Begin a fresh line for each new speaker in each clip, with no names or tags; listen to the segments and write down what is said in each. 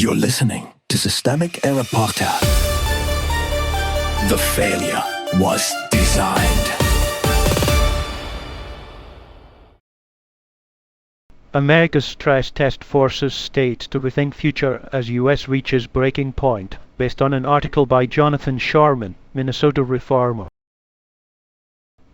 You're listening to Systemic Error Podcast. The failure was designed.
America's stress test forces states to rethink future as U.S. reaches breaking point, based on an article by Jonathan Sharman, Minnesota reformer.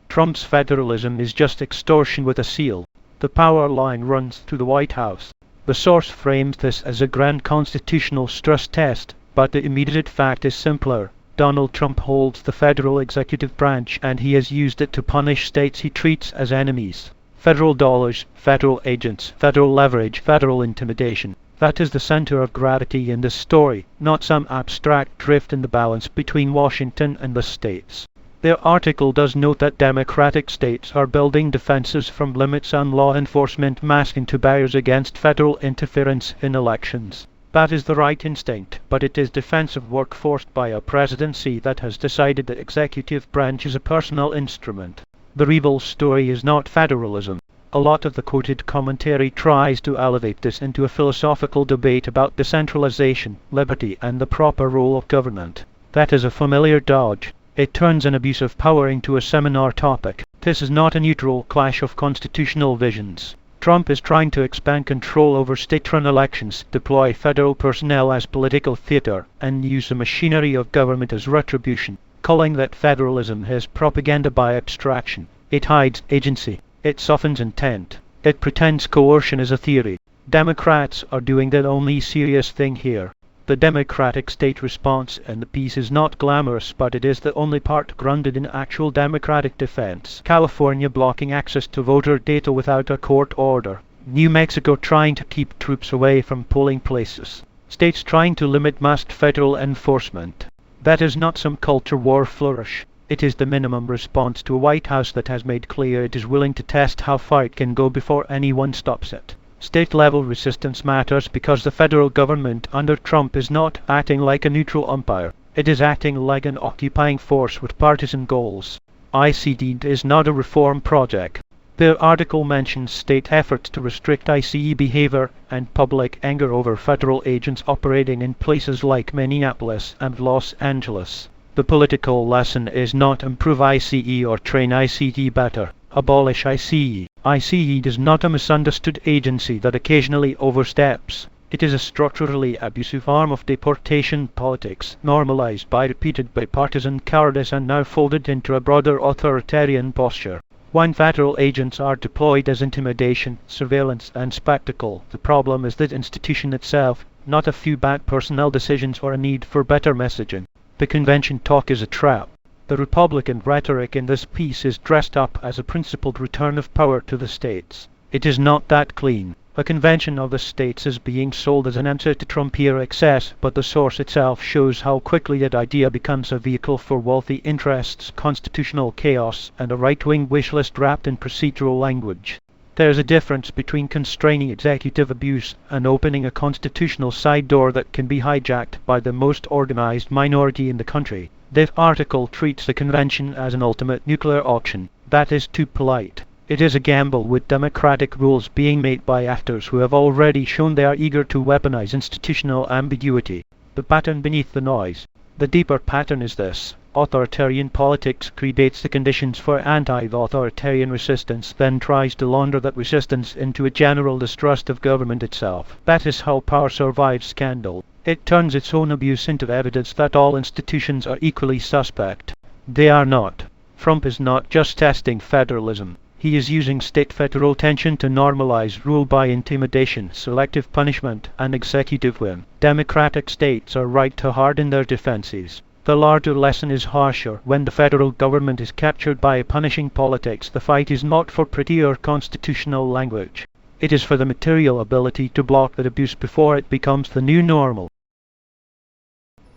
Trump's federalism is just extortion with a seal. The power line runs through the White House. The source frames this as a grand constitutional stress test, but the immediate fact is simpler. Donald Trump holds the federal executive branch, and he has used it to punish states he treats as enemies. Federal dollars, federal agents, federal leverage, federal intimidation. That is the center of gravity in this story, not some abstract drift in the balance between Washington and the states. Their article does note that democratic states are building defenses from limits on law enforcement masking to barriers against federal interference in elections. That is the right instinct, but it is defensive work forced by a presidency that has decided the executive branch is a personal instrument. The real story is not federalism. A lot of the quoted commentary tries to elevate this into a philosophical debate about decentralization, liberty, and the proper role of government. That is a familiar dodge. It turns an abuse of power into a seminar topic. This is not a neutral clash of constitutional visions. Trump is trying to expand control over state-run elections, deploy federal personnel as political theater, and use the machinery of government as retribution, calling that federalism his propaganda by abstraction. It hides agency. It softens intent. It pretends coercion is a theory. Democrats are doing the only serious thing here. The Democratic state response in the piece is not glamorous, but it is the only part grounded in actual democratic defense. California blocking access to voter data without a court order. New Mexico trying to keep troops away from polling places. States trying to limit masked federal enforcement. That is not some culture war flourish. It is the minimum response to a White House that has made clear it is willing to test how far it can go before anyone stops it. State-level resistance matters because the federal government under Trump is not acting like a neutral umpire. It is acting like an occupying force with partisan goals. ICE is not a reform project. Their article mentions state efforts to restrict ICE behavior and public anger over federal agents operating in places like Minneapolis and Los Angeles. The political lesson is not improve ICE or train ICE better. Abolish ICE. ICE is not a misunderstood agency that occasionally oversteps. It is a structurally abusive arm of deportation politics, normalized by repeated bipartisan cowardice and now folded into a broader authoritarian posture. When federal agents are deployed as intimidation, surveillance, and spectacle, the problem is the institution itself, not a few bad personnel decisions or a need for better messaging. The convention talk is a trap. The Republican rhetoric in this piece is dressed up as a principled return of power to the states. It is not that clean. A convention of the states is being sold as an answer to Trump-era excess, but the source itself shows how quickly that idea becomes a vehicle for wealthy interests, constitutional chaos, and a right-wing wish list wrapped in procedural language. There is a difference between constraining executive abuse and opening a constitutional side door that can be hijacked by the most organized minority in the country. This article treats the convention as an ultimate nuclear auction. That is too polite. It is a gamble with democratic rules being made by actors who have already shown they are eager to weaponize institutional ambiguity. The pattern beneath the noise. The deeper pattern is this. Authoritarian politics creates the conditions for anti-authoritarian resistance, then tries to launder that resistance into a general distrust of government itself. That is how power survives scandal. It turns its own abuse into evidence that all institutions are equally suspect. They are not. Trump is not just testing federalism. He is using state-federal tension to normalize rule by intimidation, selective punishment, and executive whim. Democratic states are right to harden their defenses. The larger lesson is harsher. When the federal government is captured by punishing politics, the fight is not for prettier constitutional language. It is for the material ability to block that abuse before it becomes the new normal.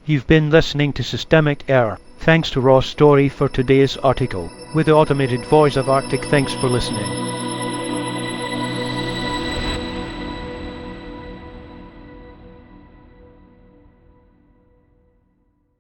You've been listening to Systemic Error. Thanks to Raw Story for today's article. With the automated voice of Arctic, thanks for listening.